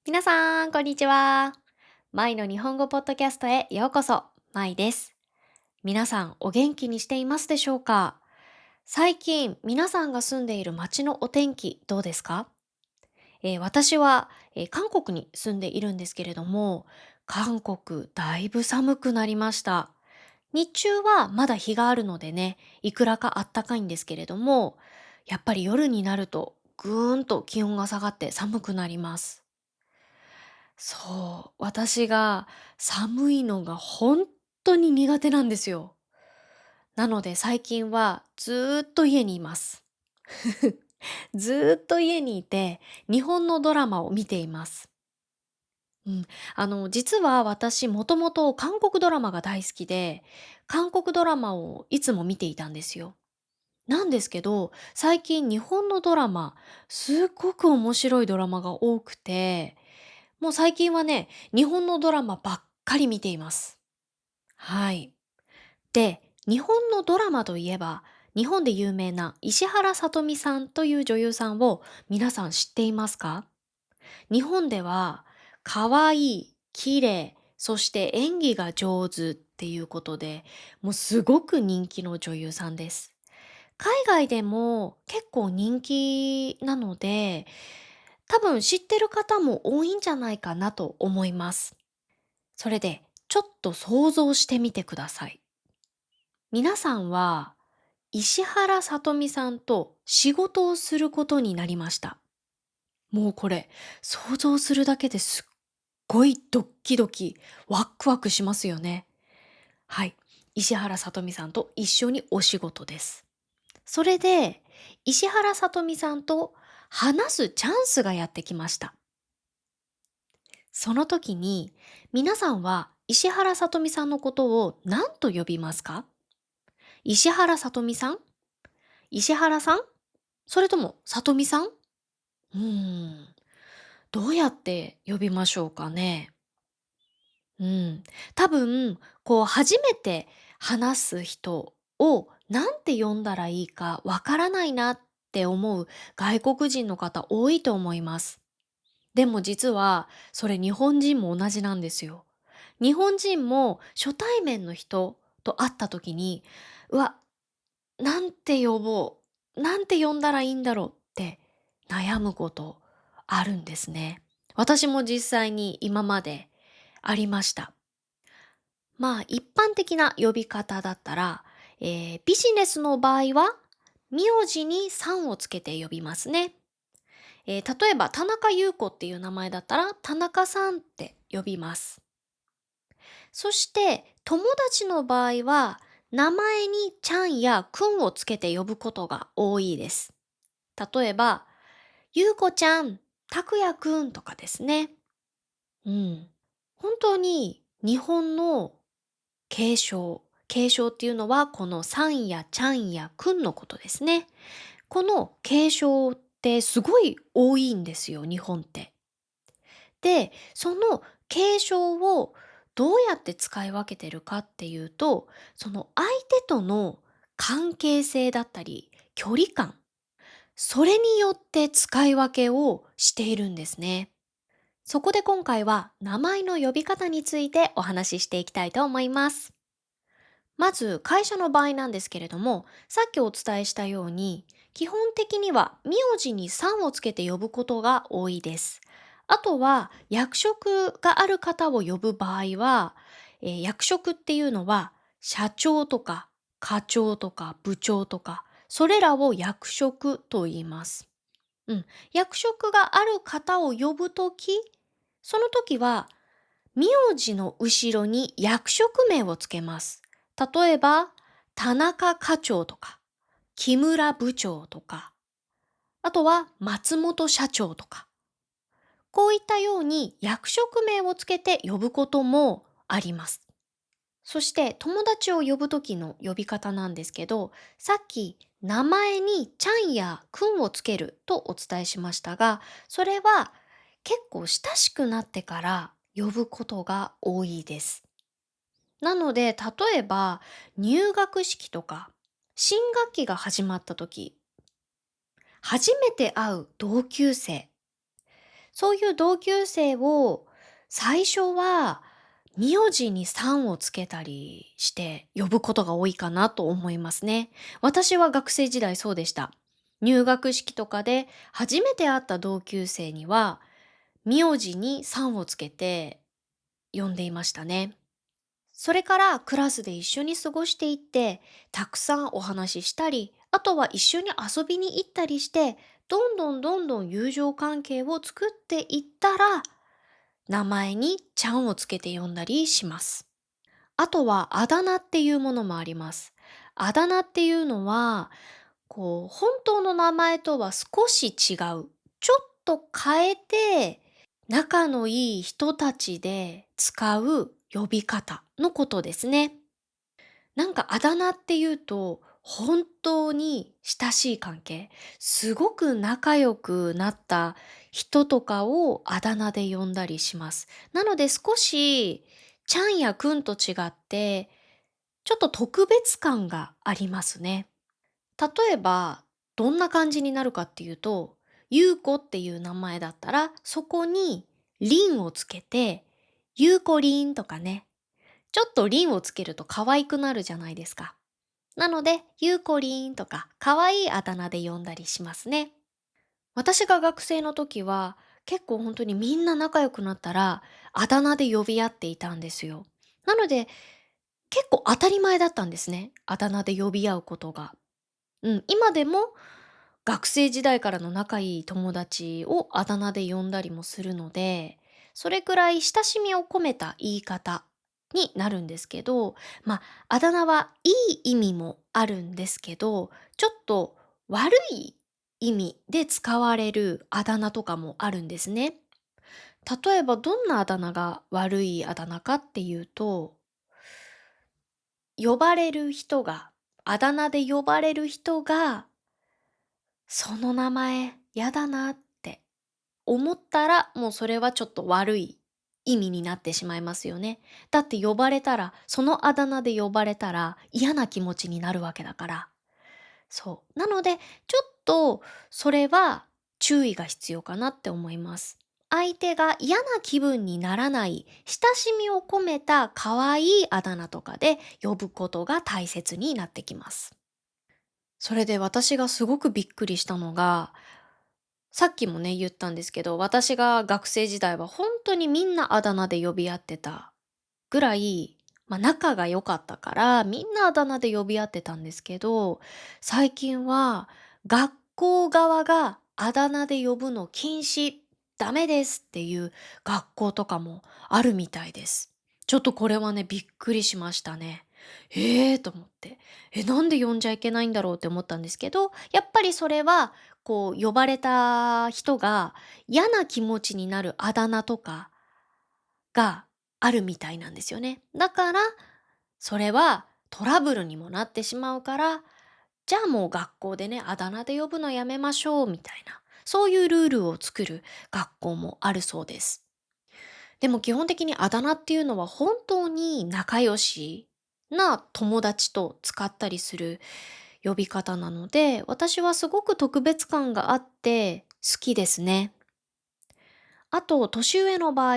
皆さん、こんにちは。舞の日本語ポッドキャストへようこそ、舞です。皆さん、お元気にしていますでしょうか？最近、皆さんが住んでいる街のお天気、どうですか？私は、韓国に住んでいるんですけれども、韓国、だいぶ寒くなりました。日中はまだ日があるのでね、いくらかあったかいんですけれども、やっぱり夜になると、ぐーんと気温が下がって寒くなります。そう、私が寒いのが本当に苦手なんですよ。なので最近はずーっと家にいます。ずーっと家にいて、日本のドラマを見ています。うん。実は私もともと韓国ドラマが大好きで、韓国ドラマをいつも見ていたんですよ。なんですけど、最近日本のドラマ、すっごく面白いドラマが多くて、もう最近はね、日本のドラマばっかり見ています。はい。で、日本のドラマといえば、日本で有名な石原さとみさんという女優さんを皆さん知っていますか？日本では、可愛い、綺麗、そして演技が上手っていうことで、もうすごく人気の女優さんです。海外でも結構人気なので、多分知ってる方も多いんじゃないかなと思います。それで、ちょっと想像してみてください。皆さんは、石原さとみさんと仕事をすることになりました。もうこれ、想像するだけですっごいドッキドキ、ワクワクしますよね。はい。石原さとみさんと一緒にお仕事です。それで、石原さとみさんと話すチャンスがやってきました。その時に、皆さんは石原さとみさんのことを何と呼びますか？石原さとみさん、石原さん、それともさとみさん？どうやって呼びましょうかね。うん。多分、初めて話す人をなんて呼んだらいいかわからないなって思う外国人の方多いと思います。でも実は、それ日本人も同じなんですよ。日本人も初対面の人と会った時に、うわ、なんて呼ぼう、なんて呼んだらいいんだろうって悩むことあるんですね。私も実際に今までありました。まあ一般的な呼び方だったら、ビジネスの場合は、名字にさんをつけて呼びますね。例えば、田中優子っていう名前だったら、田中さんって呼びます。そして、友達の場合は、名前にちゃんやくんをつけて呼ぶことが多いです。例えば、優子ちゃん、たくやくんとかですね。うん。本当に日本の継承。継承っていうのは、このさんやちゃんやくんのことですね。この継承ってすごい多いんですよ、日本って。で、その継承をどうやって使い分けてるかっていうと、その相手との関係性だったり、距離感、それによって使い分けをしているんですね。そこで今回は名前の呼び方についてお話ししていきたいと思います。まず会社の場合なんですけれども、さっきお伝えしたように、基本的には名字にさんをつけて呼ぶことが多いです。あとは役職がある方を呼ぶ場合は、役職っていうのは社長とか課長とか部長とか、それらを役職と言います。うん。役職がある方を呼ぶとき、その時は名字の後ろに役職名をつけます。例えば、田中課長とか、木村部長とか、あとは松本社長とか、こういったように役職名をつけて呼ぶこともあります。そして友達を呼ぶ時の呼び方なんですけど、さっき名前にちゃんやくんをつけるとお伝えしましたが、それは結構親しくなってから呼ぶことが多いです。なので、例えば入学式とか新学期が始まった時、初めて会う同級生、そういう同級生を最初は名字にさんをつけたりして呼ぶことが多いかなと思いますね。私は学生時代そうでした。入学式とかで初めて会った同級生には名字にさんをつけて呼んでいましたね。それからクラスで一緒に過ごしていって、たくさんお話ししたり、あとは一緒に遊びに行ったりして、どんどん友情関係を作っていったら、名前にちゃんをつけて呼んだりします。あとはあだ名っていうものもあります。あだ名っていうのは、本当の名前とは少し違う。ちょっと変えて、仲のいい人たちで使う呼び方のことですね。なんかあだ名っていうと、本当に親しい関係、すごく仲良くなった人とかをあだ名で呼んだりします。なので少し、ちゃんやくんと違って、ちょっと特別感がありますね。例えば、どんな感じになるかっていうと、ゆうこっていう名前だったら、そこにりんをつけて、ゆうこりんとかね、ちょっとりんをつけると可愛くなるじゃないですか。なので、ゆうこりんとか可愛いあだ名で呼んだりしますね。私が学生の時は結構本当にみんな仲良くなったらあだ名で呼び合っていたんですよ。なので結構当たり前だったんですね。あだ名で呼び合うことが。今でも学生時代からの仲いい友達をあだ名で呼んだりもするので、それくらい親しみを込めた言い方になるんですけど、あだ名はいい意味もあるんですけど、ちょっと悪い意味で使われるあだ名とかもあるんですね。例えばどんなあだ名が悪いあだ名かっていうと、呼ばれる人が、あだ名で呼ばれる人がその名前やだなって思ったら、もうそれはちょっと悪い意味になってしまいますよね。だって呼ばれたら、そのあだ名で呼ばれたら嫌な気持ちになるわけだから。そう。なので、ちょっとそれは注意が必要かなって思います。相手が嫌な気分にならない親しみを込めた可愛いあだ名とかで呼ぶことが大切になってきます。それで私がすごくびっくりしたのが、さっきもね、言ったんですけど、私が学生時代は本当にみんなあだ名で呼び合ってたぐらい、仲が良かったから、みんなあだ名で呼び合ってたんですけど、最近は学校側があだ名で呼ぶの禁止、ダメですっていう学校とかもあるみたいです。ちょっとこれはね、びっくりしましたね。と思って。なんで呼んじゃいけないんだろうって思ったんですけど、やっぱりそれは、呼ばれた人が嫌な気持ちになるあだ名とかがあるみたいなんですよね。だから、それはトラブルにもなってしまうから、じゃあもう学校でね、あだ名で呼ぶのやめましょうみたいな、そういうルールを作る学校もあるそうです。でも基本的にあだ名っていうのは本当に仲良しな友達と使ったりする呼び方なので、私はすごく特別感があって好きですね。あと、年上の場合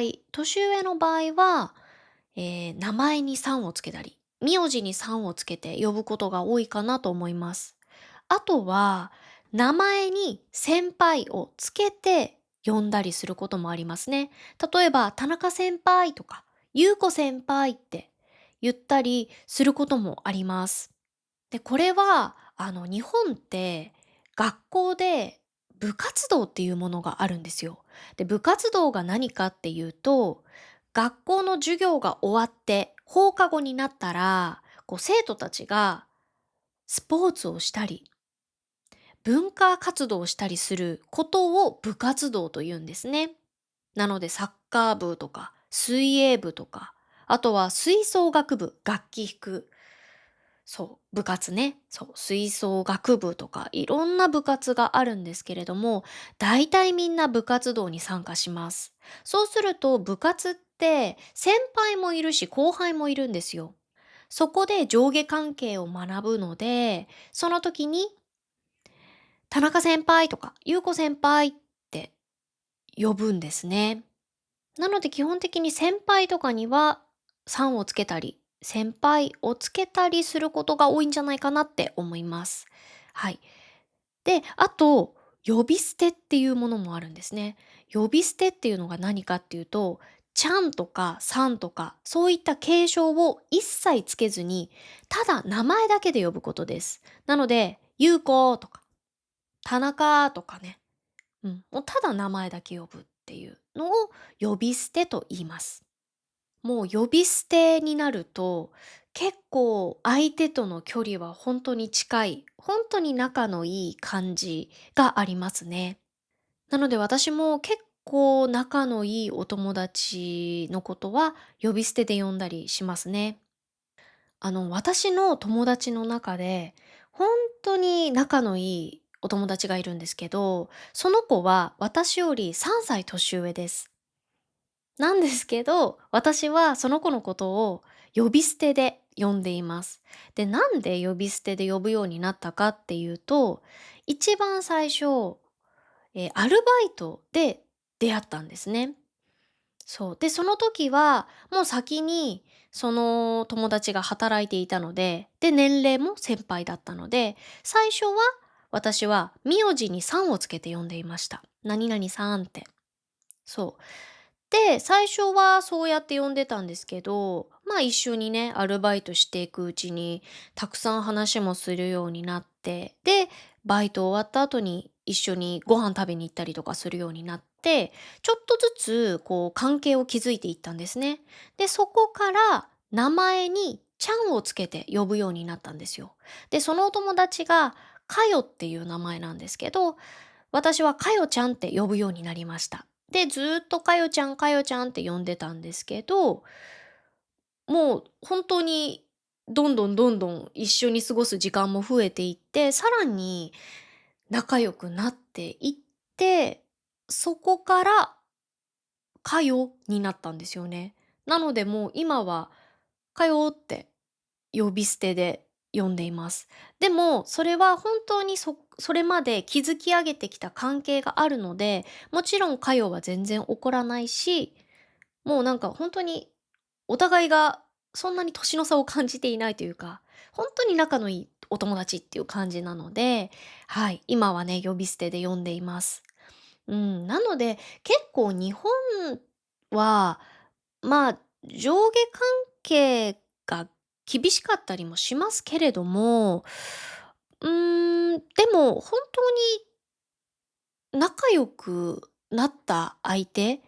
は、名前にさんをつけたり、名字にさんをつけて呼ぶことが多いかなと思います。あとは、名前に先輩をつけて呼んだりすることもありますね。例えば、田中先輩とか、ゆうこ先輩って言ったりすることもあります。で、これは、日本って学校で部活動っていうものがあるんですよ。で、部活動が何かっていうと、学校の授業が終わって放課後になったら、生徒たちがスポーツをしたり、文化活動をしたりすることを部活動と言うんですね。なのでサッカー部とか水泳部とか、あとは吹奏楽部、楽器弾くそう、部活ね。そう、吹奏楽部とかいろんな部活があるんですけれども、大体みんな部活動に参加します。そうすると部活って先輩もいるし後輩もいるんですよ。そこで上下関係を学ぶので、その時に田中先輩とか優子先輩って呼ぶんですね。なので基本的に先輩とかにはさんをつけたり、先輩をつけたりすることが多いんじゃないかなって思います。はい。で、あと、呼び捨てっていうものもあるんですね。呼び捨てっていうのが何かっていうと、ちゃんとかさんとか、そういった敬称を一切つけずに、ただ名前だけで呼ぶことです。なので、ゆうことか、田中とかね、もうただ名前だけ呼ぶっていうのを呼び捨てと言います。もう呼び捨てになると、結構相手との距離は本当に近い、本当に仲のいい感じがありますね。なので私も結構仲のいいお友達のことは呼び捨てで呼んだりしますね。私の友達の中で、本当に仲のいいお友達がいるんですけど、その子は私より3歳年上です。なんですけど、私はその子のことを呼び捨てで呼んでいます。で、なんで呼び捨てで呼ぶようになったかっていうと、一番最初、アルバイトで出会ったんですね。そう。で、その時は、もう先にその友達が働いていたので、で、年齢も先輩だったので、最初は私は名字にさんをつけて呼んでいました。何々さんって。そう。で、最初はそうやって呼んでたんですけど、一緒にね、アルバイトしていくうちに、たくさん話もするようになって、で、バイト終わった後に一緒にご飯食べに行ったりとかするようになって、ちょっとずつこう関係を築いていったんですね。で、そこから名前にちゃんをつけて呼ぶようになったんですよ。で、そのお友達がかよっていう名前なんですけど、私はかよちゃんって呼ぶようになりました。で、ずーっとかよちゃんかよちゃんって呼んでたんですけど、もう本当にどんどんどんどん一緒に過ごす時間も増えていって、さらに仲良くなっていって、そこからかよになったんですよね。なのでもう今はかよって呼び捨てで呼んでいます。でも、それは本当にそれまで築き上げてきた関係があるので、もちろんかよは全然起こらないし、もうなんか本当にお互いがそんなに年の差を感じていないというか、本当に仲のいいお友達っていう感じなので、はい、今はね、呼び捨てで呼んでいます。なので、結構日本は、上下関係が厳しかったりもしますけれども、でも本当に仲良くなった相手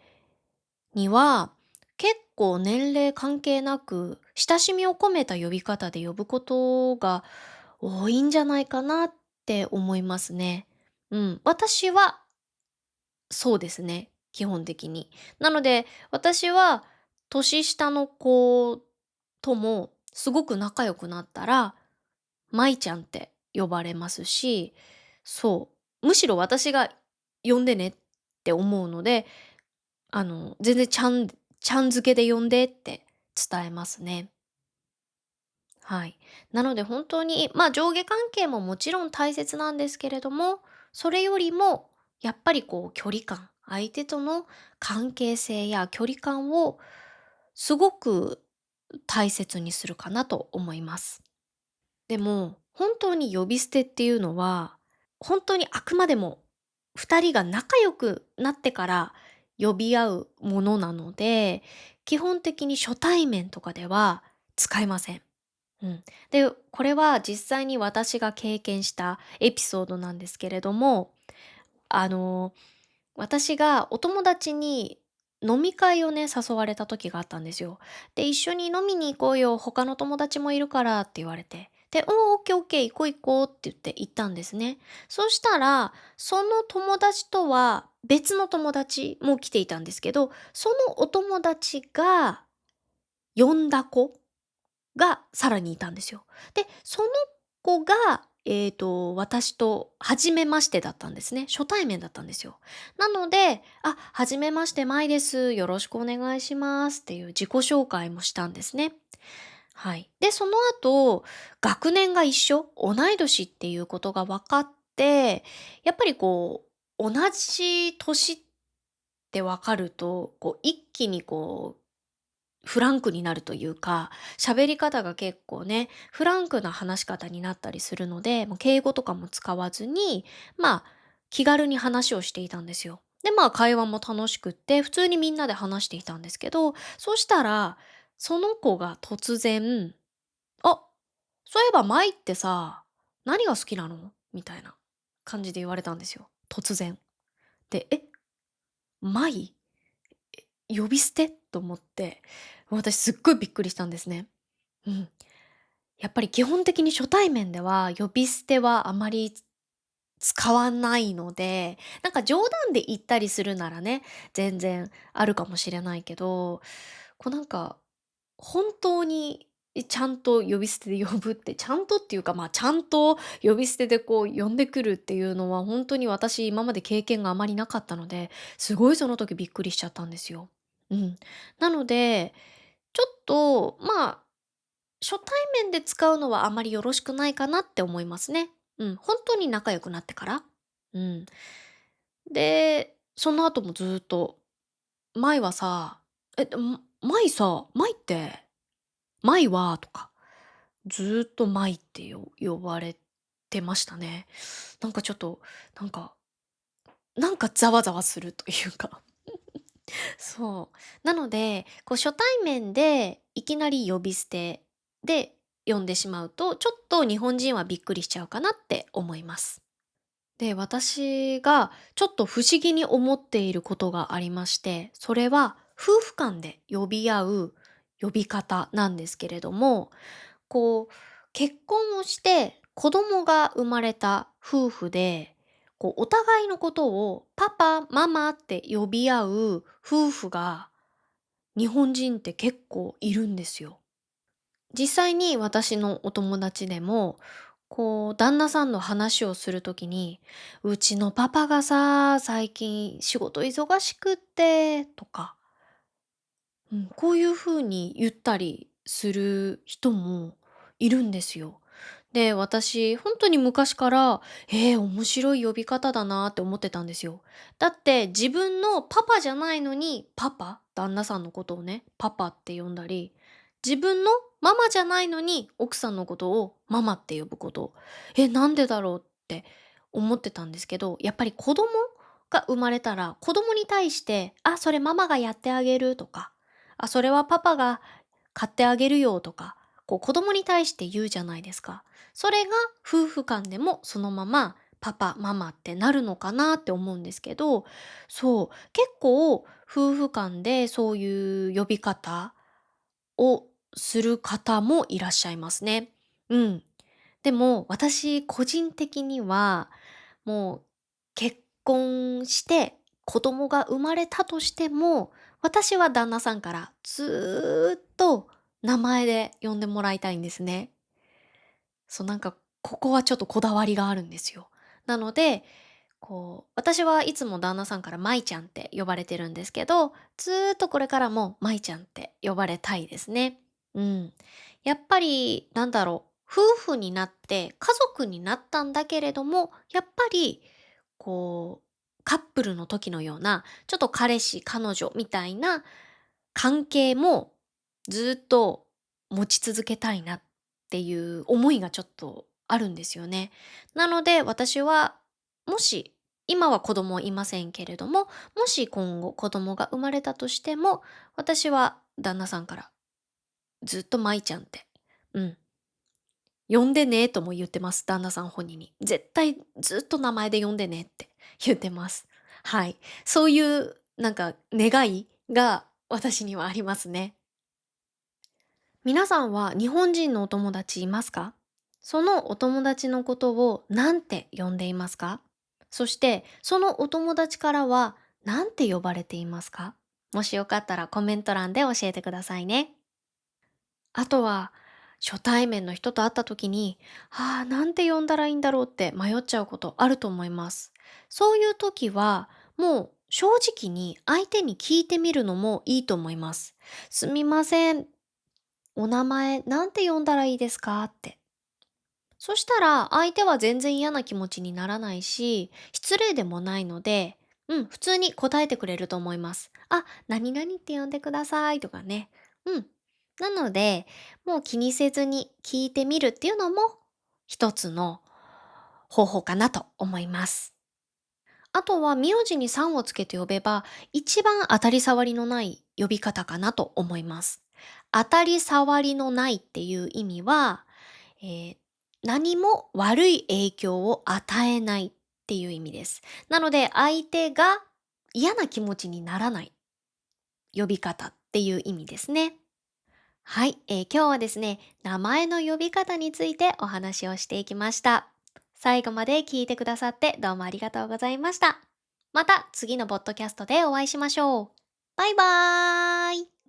には、結構年齢関係なく、親しみを込めた呼び方で呼ぶことが多いんじゃないかなって思いますね。私はそうですね、基本的に。なので、私は年下の子ともすごく仲良くなったら、舞ちゃんって呼ばれますし、そう、むしろ私が呼んでねって思うので、全然ちゃん付けで呼んでって伝えますね。はい。なので本当に、上下関係ももちろん大切なんですけれども、それよりもやっぱりこう距離感、相手との関係性や距離感をすごく大切にするかなと思います。でも、本当に呼び捨てっていうのは、本当にあくまでも2人が仲良くなってから呼び合うものなので、基本的に初対面とかでは使えません。で、これは実際に私が経験したエピソードなんですけれども、あの、私がお友達に飲み会をね、誘われた時があったんですよ。で、一緒に飲みに行こうよ、他の友達もいるからって言われて。で、オッケーオッケー、行こう行こうって言って行ったんですね。そしたら、その友達とは別の友達も来ていたんですけど、そのお友達が呼んだ子がさらにいたんですよ。で、その子が、私と初めましてだったんですね。初対面だったんですよ。なので、初めまして、まいです。よろしくお願いしますっていう自己紹介もしたんですね。はい。で、その後、学年が一緒、同い年っていうことが分かって、やっぱりこう、同じ年てわかると、一気にフランクになるというか、喋り方が結構ね、フランクな話し方になったりするので、もう敬語とかも使わずに、まあ、気軽に話をしていたんですよ。で、会話も楽しくって、普通にみんなで話していたんですけど、そしたら、その子が突然、あ、そういえば舞ってさ、何が好きなのみたいな感じで言われたんですよ。突然。で、舞呼び捨てと思って、私すっごいびっくりしたんですね。うん。やっぱり基本的に初対面では呼び捨てはあまり使わないので、なんか冗談で言ったりするならね、全然あるかもしれないけど、なんか、本当に、ちゃんと呼び捨てで呼ぶって、ちゃんとっていうか、ちゃんと呼び捨てで呼んでくるっていうのは、本当に私今まで経験があまりなかったので、すごいその時びっくりしちゃったんですよ。うん。なので、ちょっと、初対面で使うのはあまりよろしくないかなって思いますね。うん、本当に仲良くなってから。うん。で、その後もずっと、「前はさ、前さ、前って、前は」とか、ずっと前って呼ばれてましたね。なんかちょっと、なんかざわざわするというか。そう。なので、初対面でいきなり呼び捨てで呼んでしまうと、ちょっと日本人はびっくりしちゃうかなって思います。で、私がちょっと不思議に思っていることがありまして、それは夫婦間で呼び合う呼び方なんですけれども、結婚をして子供が生まれた夫婦で、お互いのことをパパ、ママって呼び合う夫婦が日本人って結構いるんですよ。実際に私のお友達でも、旦那さんの話をするときに、うちのパパがさ、最近仕事忙しくって、とか、うん、こういう風に言ったりする人もいるんですよ。で、私、本当に昔から、面白い呼び方だなって思ってたんですよ。だって自分のパパじゃないのに、旦那さんのことをね、パパって呼んだり、自分のママじゃないのに、奥さんのことをママって呼ぶこと。なんでだろうって思ってたんですけど、やっぱり子供が生まれたら、子供に対して、あ、それママがやってあげるとか、あ、それはパパが買ってあげるよとか、子供に対して言うじゃないですか。それが夫婦間でもそのままパパ、ママってなるのかなって思うんですけど、そう、結構夫婦間でそういう呼び方をする方もいらっしゃいますね。うん。でも私個人的にはもう結婚して子供が生まれたとしても、私は旦那さんからずーっと名前で呼んでもらいたいんですね。そう、なんか、ここはちょっとこだわりがあるんですよ。なので、私はいつも旦那さんから舞ちゃんって呼ばれてるんですけど、ずーっとこれからも舞ちゃんって呼ばれたいですね。うん。やっぱり、夫婦になって家族になったんだけれども、やっぱり、カップルの時のような、ちょっと彼氏、彼女みたいな関係もずーっと持ち続けたいなっていう思いがちょっとあるんですよね。なので私は、もし、今は子供いませんけれども、もし今後子供が生まれたとしても、私は旦那さんからずっと舞ちゃんって、うん、呼んでねとも言ってます、旦那さん本人に。絶対ずっと名前で呼んでねって言ってます。はい。そういう願いが私にはありますね。皆さんは日本人のお友達いますか？そのお友達のことを何て呼んでいますか？そして、そのお友達からは何て呼ばれていますか？もしよかったらコメント欄で教えてくださいね。あとは、初対面の人と会った時に、なんて呼んだらいいんだろうって迷っちゃうことあると思います。そういう時は、もう正直に相手に聞いてみるのもいいと思います。すみません、お名前なんて呼んだらいいですかって。そしたら相手は全然嫌な気持ちにならないし、失礼でもないので、普通に答えてくれると思います。あ、何々って呼んでくださいとかね。うん。なので、もう気にせずに聞いてみるっていうのも一つの方法かなと思います。あとは名字にさんをつけて呼べば、一番当たり障りのない呼び方かなと思います。当たり障りのないっていう意味は、えー何も悪い影響を与えないっていう意味です。なので、相手が嫌な気持ちにならない呼び方っていう意味ですね。はい、今日はですね、名前の呼び方についてお話をしていきました。最後まで聞いてくださってどうもありがとうございました。また次のポッドキャストでお会いしましょう。バイバーイ。